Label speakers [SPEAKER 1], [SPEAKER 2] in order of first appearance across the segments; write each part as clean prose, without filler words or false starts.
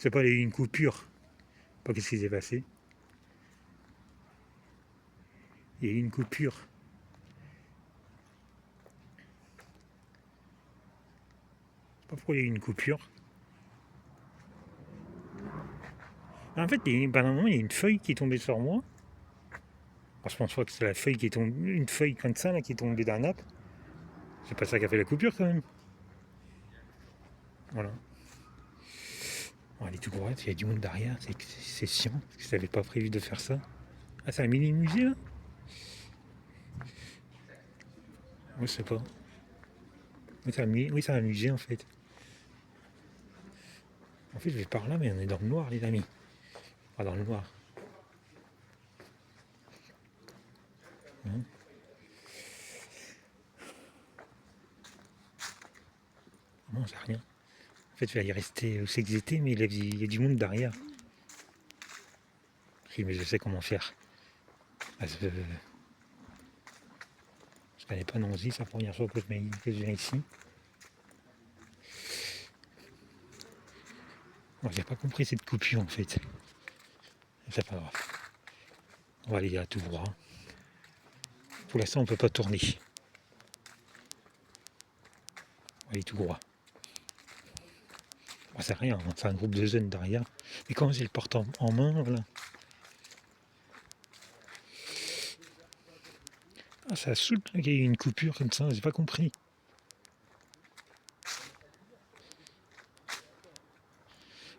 [SPEAKER 1] C'est pas, il y a eu une coupure. Pas qu'est-ce qui s'est passé. Il y a eu une coupure. Je sais pas pourquoi il y a eu une coupure. En fait, pendant un moment, il y a une feuille qui est tombée sur moi. Alors, je pense pas que c'est la feuille qui est tombée, une feuille comme ça là, qui est tombée dans la nappe. C'est pas ça qui a fait la coupure quand même. Voilà. On va aller tout droit, il y a du monde derrière, c'est chiant, parce que je n'avais pas prévu de faire ça. Ah, c'est un mini musée là? Je sais pas. Oui, c'est un musée en fait. En fait, je vais par là, mais on est dans le noir, les amis. Pas dans le noir. Hein? Non, c'est rien. En fait, je vais y rester où c'est que j'étais, mais il y a du monde derrière. Oui, mais je sais comment faire. Parce que je connais pas Nancy, c'est la première fois que je viens ici. Moi, j'ai pas compris cette coupure en fait. C'est pas grave. On va aller à tout droit. Pour l'instant, on peut pas tourner. On va aller tout droit. Bon, c'est rien, c'est un groupe de jeunes derrière. Mais quand j'ai le porte en main, voilà. Ah, ça saoule qu'il y ait une coupure comme ça, j'ai pas compris.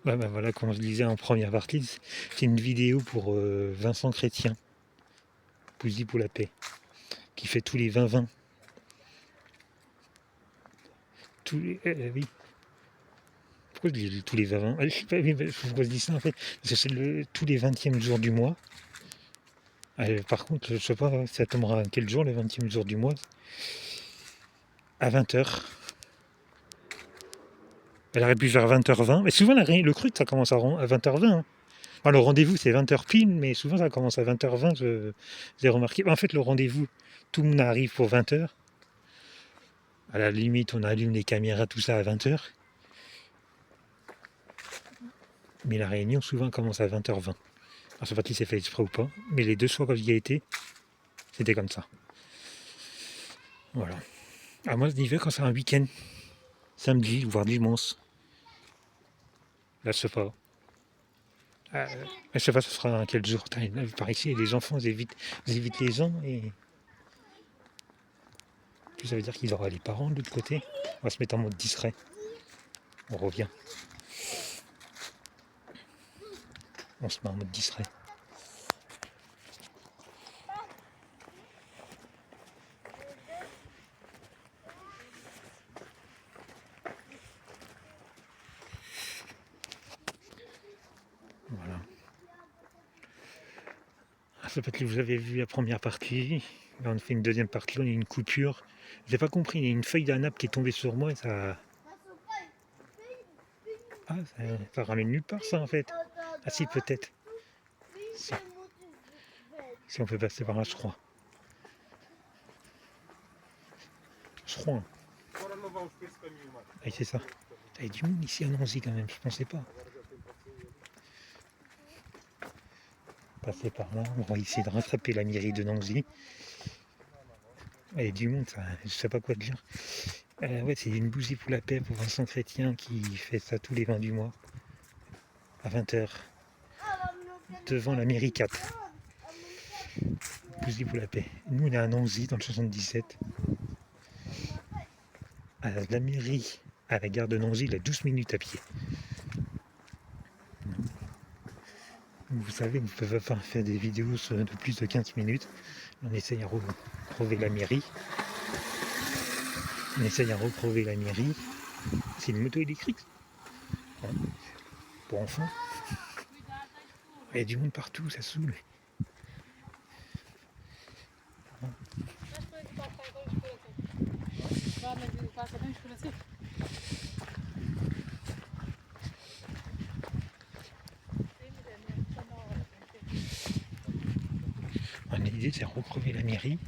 [SPEAKER 1] Ouais, bah voilà, comme je disais en première partie, c'est une vidéo pour Vincent Chrétien, Pouzy pour la paix, qui fait tous les 20-20. Oui. Pourquoi je dis tous les 20-20? Je sais pas, oui, pourquoi je dis ça en fait? Parce que c'est tous les 20e jours du mois. Par contre, je sais pas, ça tombera à quel jour, le 20e jour du mois? À 20h. Elle aurait pu faire 20h20, mais souvent le cruc ça commence à 20h20. Hein. Enfin, le rendez-vous c'est 20h pile, mais souvent ça commence à 20h20, j'ai remarqué. En fait, le rendez-vous, tout le monde arrive pour 20h. À la limite, on allume les caméras, tout ça à 20h. Mais la réunion souvent commence à 20h20. Je ne sais pas si c'est fait exprès ou pas, mais les 2 fois quand j'y ai été, c'était comme ça. Voilà. À moi, je disais quand c'est un week-end, samedi, voire dimanche. Là, je sais pas. Je sais pas, ce sera quel jour. Par ici, les enfants, ils évitent les gens et. Puis ça veut dire qu'il aura les parents de l'autre côté. On va se mettre en mode discret. On revient. On se met en mode discret. Voilà. Peut-être que vous avez vu la première partie. Là, on fait une deuxième partie. On a une coupure. J'ai pas compris. Il y a une feuille d'un nappe qui est tombée sur moi et ça. Ah, ça ramène nulle part, ça en fait. Ah, si, peut-être. Si on peut passer par là, je crois. Je crois. Hein. Ah, c'est ça. Il y a du monde ici à Nancy quand même, je pensais pas. Passer par là, on va essayer de rattraper la mairie de Nancy. Il y a du monde, ça, je sais pas quoi dire. Ouais, c'est une bougie pour la paix pour Vincent Chrétien qui fait ça tous les 20 du mois. À 20h. Devant la mairie 4. Bougie pour la paix. Nous, on est à Nancy dans le 77. À la mairie, à la gare de Nancy, il a 12 minutes à pied. Vous savez, vous pouvez pas faire des vidéos de plus de 15 minutes. On essaye à recrever la mairie. On essaye à recrever la mairie. C'est une moto électrique. Hein, pour enfants. Il y a du monde partout, ça saoule. L'idée c'est recrever la mairie.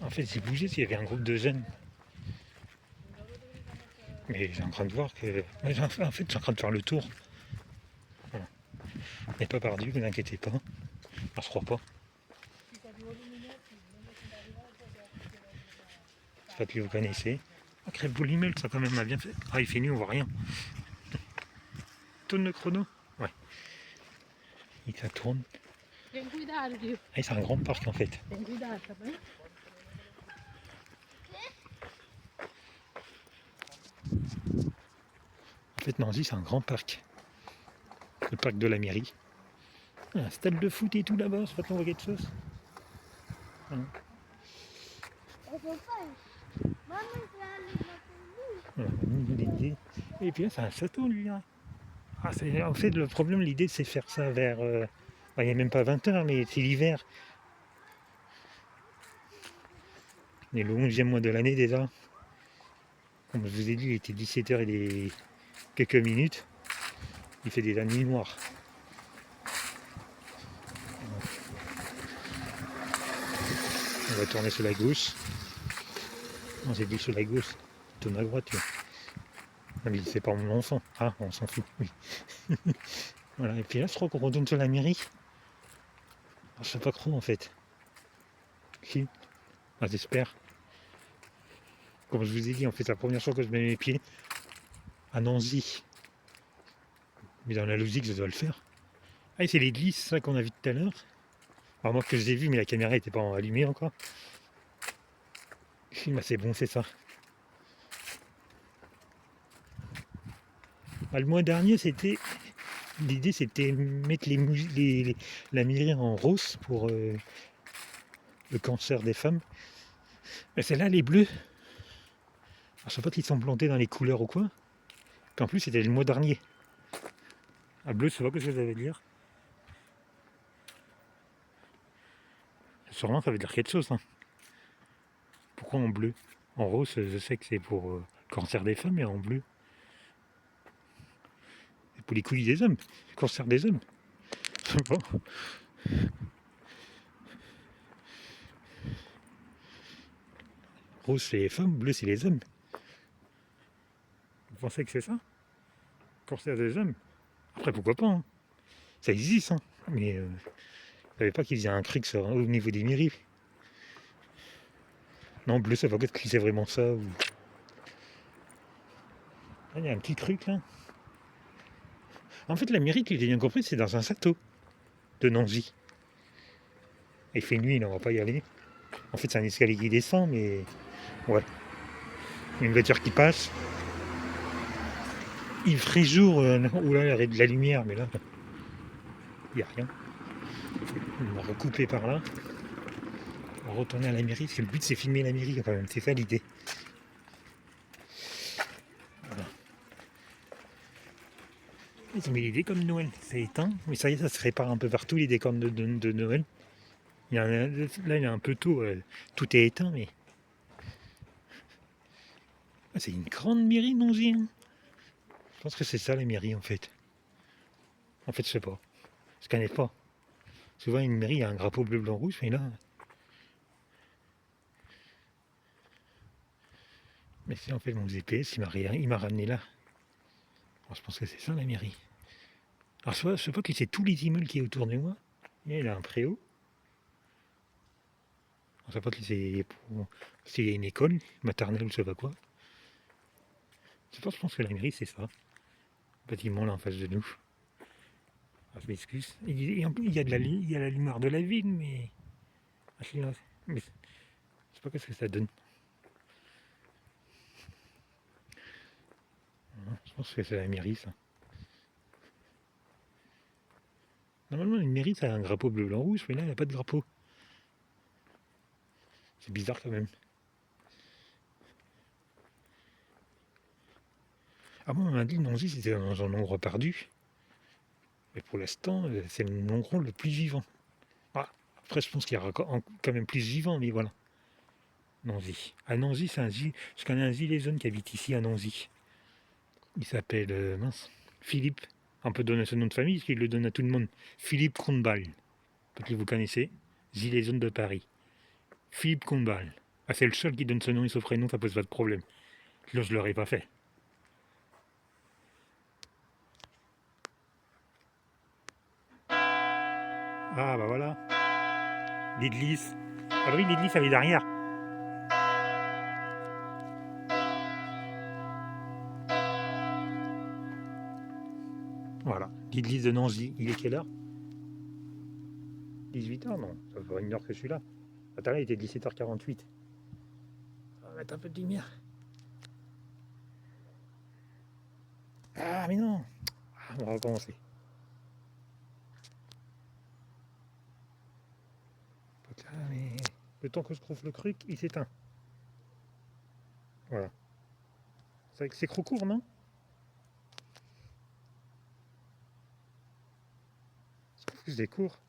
[SPEAKER 1] En fait c'est bougé s'il y avait un groupe de jeunes. Mais Mais j'ai en train de voir que... ouais, en fait, j'ai en train de faire le tour. Voilà. On n'est pas perdu, vous inquiétez pas. On se croit pas. Je sais pas que vous connaissez. Ah, crève Boulimel, ça quand même a bien fait. Ah, il fait nuit, on voit rien. Tourne le chrono. Ouais. Et ça tourne. Ah, c'est un grand parc en fait. En fait, Nancy, c'est un grand parc. Le parc de la mairie. Un stade de foot et tout là-bas, c'est pas qu'on voit quelque chose. Voilà. Voilà, l'idée. Et puis là, c'est un château, lui. Hein. Ah, en fait, le problème, l'idée, c'est faire ça vers... il n'y a même pas 20h, mais c'est l'hiver. On est le 11e mois de l'année déjà. Comme je vous ai dit, il était 17h et des quelques minutes. Il fait déjà nuit noire. On va tourner sur la gauche. On s'est dit sur la gauche. Tourne à droite. Ah, mais c'est pas mon enfant. Ah, on s'en fout. Oui. Voilà. Et puis là, je crois qu'on retourne sur la mairie. Je sais pas trop en fait. Si. Ah, j'espère. Comme je vous ai dit, en fait, c'est la première fois que je mets mes pieds à Nancy. Mais dans la logique, je dois le faire. Ah, et c'est l'église, ça qu'on a vu tout à l'heure. Alors moi que j'ai vu, mais la caméra n'était pas allumée encore. Bah, c'est bon, c'est ça. Bah, le mois dernier, l'idée c'était mettre la mairie en rose pour le cancer des femmes. Mais celle-là, elle est bleue. Alors, je sais pas qu'ils sont plantés dans les couleurs ou quoi. Qu'en plus, c'était le mois dernier. Ah, bleu, je sais pas ce que ça veut dire. Sûrement, ça veut dire quelque chose. Hein. Pourquoi en bleu? En rose, je sais que c'est pour le cancer des femmes, mais en bleu. C'est pour les couilles des hommes. Le cancer des hommes. Je sais pas. Rose, c'est les femmes, bleu, c'est les hommes. Vous pensez que c'est ça? Cancer des hommes? Après, pourquoi pas? Hein. Ça existe, hein. Mais je ne savais pas qu'ils faisaient un truc au niveau des mairies. Non, bleu, ça va peut-être que c'est vraiment ça. Ou... Ah, il y a un petit truc là. En fait, la mairie, j'ai bien compris, c'est dans un château de Nancy. Il fait nuit, là, on va pas y aller. En fait, c'est un escalier qui descend, mais ouais. Il y a une voiture qui passe. Il ferait jour, où là, il y aurait de la lumière, mais là, il n'y a rien. On va recouper par là. On va retourner à la mairie, parce que le but, c'est filmer la mairie quand même. C'est ça l'idée. Voilà. Ils ont mis les décors de Noël. C'est éteint, mais ça y est, ça se répare un peu partout, les décors de Noël. Là, il est un peu tôt. Tout est éteint, mais... Ah, c'est une grande mairie, Nancy. Hein. Je pense que c'est ça, la mairie, en fait. En fait, je sais pas. Je connais pas. Souvent, une mairie, il y a un drapeau bleu, blanc, rouge, mais là... Mais c'est en fait mon GPS, il m'a ramené là. Alors, je pense que c'est ça, la mairie. Alors, je sais pas que c'est tous les immeubles qui est autour de moi. Il y a un préau. Je sais pas que c'est pour... S'il y a une école, maternelle ou je sais pas quoi. Je pense que la mairie, c'est ça. Le bâtiment là en face de nous. Ah, je m'excuse. Et en plus, il y a la lumière de la ville, mais... Mais je sais pas ce que ça donne. Je pense que c'est la mairie, ça. Normalement, une mairie, ça a un drapeau bleu, blanc, rouge, mais là, il n'y a pas de drapeau. C'est bizarre quand même. Ah bon, on m'a dit que Nancy, c'était dans un endroit perdu. Mais pour l'instant, c'est l'endroit le plus vivant. Ah, après, je pense qu'il y aura quand même plus vivant, mais voilà. Nancy. À Nancy, je connais un Zilésone qui habite ici à Nancy. Il s'appelle, Philippe. On peut donner son nom de famille, parce qu'il le donne à tout le monde. Philippe Combal. Peut-être que vous connaissez. Zilésone de Paris. Philippe Combal. Ah, c'est le seul qui donne son nom et son prénom, ça pose pas de problème. Sinon, je ne l'aurais pas fait. Ah bah voilà. L'église. Ah bah oui, l'église, elle est derrière. Voilà. L'église de Nancy. Il est quelle heure? 18h, non. Ça fait une heure que je suis là. Attends, là, il était 17h48. On va mettre un peu de lumière. Ah, mais non. Ah, on va recommencer. Ah, mais le temps que je trouve le truc, il s'éteint. Voilà. C'est vrai que c'est trop court, non? Je trouve que c'est court.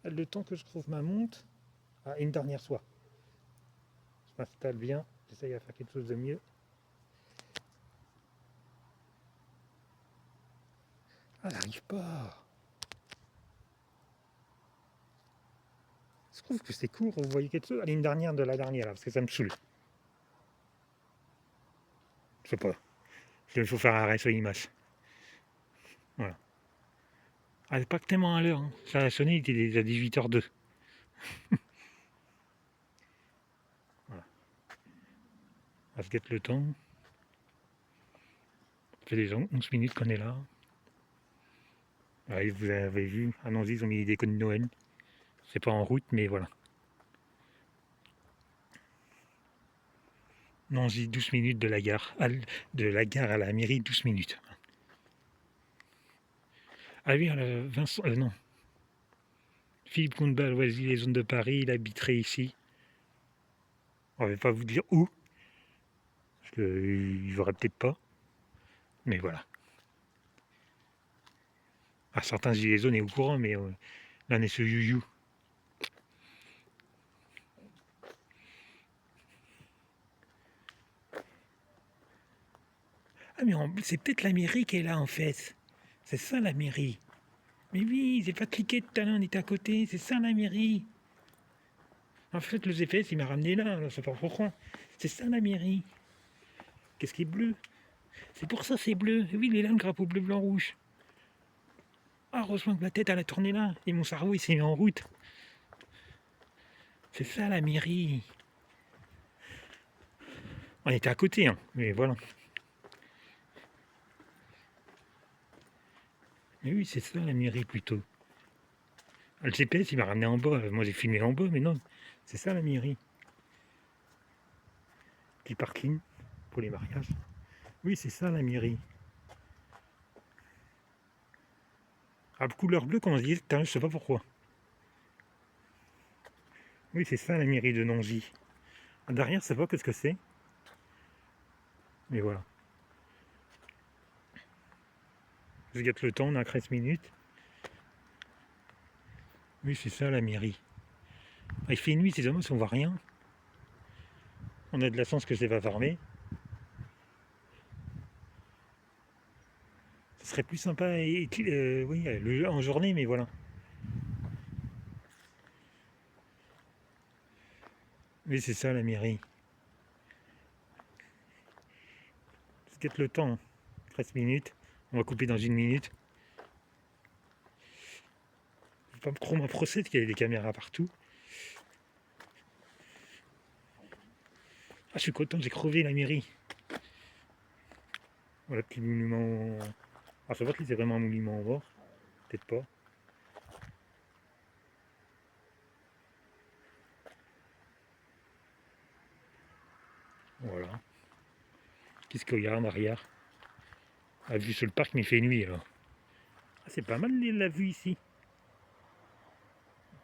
[SPEAKER 1] Le temps que je trouve ma montre. Ah, une dernière fois. Je m'installe bien. J'essaye à faire quelque chose de mieux. Ah, j'arrive pas. Je trouve que c'est court. Vous voyez quelque chose? Allez, une dernière de la dernière, là, parce que ça me saoule. Je sais pas. Il faut faire arrêt sur l'image. Voilà. Ah, c'est pas tellement à l'heure. Hein. Ça a sonné, il était déjà 18h02. Voilà. On va se guette le temps. Ça fait déjà 11 minutes qu'on est là. Ouais, vous avez vu, à Nancy, ils ont mis des décos de Noël. C'est pas en route, mais voilà. Nancy, 12 minutes de la gare. De la gare à la mairie, 12 minutes. Ah oui, Vincent, non. Philippe Combal, voici les zones de Paris, il habiterait ici. On ne va pas vous dire où, parce qu'il ne verra peut-être pas. Mais voilà. À certains gilets jaunes est au courant, mais là on est sur You. Ah mais c'est peut-être la mairie qui est là en fait. C'est ça la mairie. Mais oui, j'ai pas cliqué tout à l'heure, on était à côté, c'est ça la mairie. En fait, le GPS il m'a ramené là, je sais pas pourquoi. C'est ça la mairie. Qu'est-ce qui est bleu? C'est pour ça c'est bleu. Oui, il est là le drapeau bleu, blanc, rouge. Ah, heureusement que la tête elle a tourné là, et mon cerveau il s'est mis en route. C'est ça la mairie. On était à côté, hein, mais voilà. Mais oui, c'est ça la mairie plutôt. Le GPS il m'a ramené en bas, moi j'ai filmé en bas, mais non, c'est ça la mairie. Petit parking pour les mariages. Oui, c'est ça la mairie. Ah, couleur bleue, comme on se disait, je sais pas pourquoi. Oui, c'est ça la mairie de Nancy. Derrière, je sais pas ce que c'est. Mais voilà. Je gâte le temps, on a 13 minutes. Oui, c'est ça la mairie. Ah, il fait nuit, c'est dommage, on voit rien. On a de la chance que je l'ai pas fermé. Ce serait plus sympa oui, en journée, mais voilà. Oui, c'est ça la mairie. Je gâte le temps. 13 minutes. On va couper dans une minute. Je vais pas trop m'approcher parce qu'il y a des caméras partout. Ah, je suis content, j'ai crevé la mairie. Voilà, petit monument. Ah, je sais pas si c'est vraiment un monument en bord. Peut-être pas. Voilà. Qu'est-ce qu'il y a en arrière? La vue sur le parc, mais il fait nuit alors. Ah, c'est pas mal la vue ici.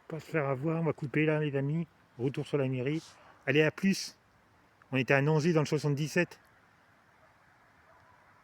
[SPEAKER 1] Pas se faire avoir, on va couper là les amis. Retour sur la mairie. Allez, à plus. On était à Nancy dans le 77.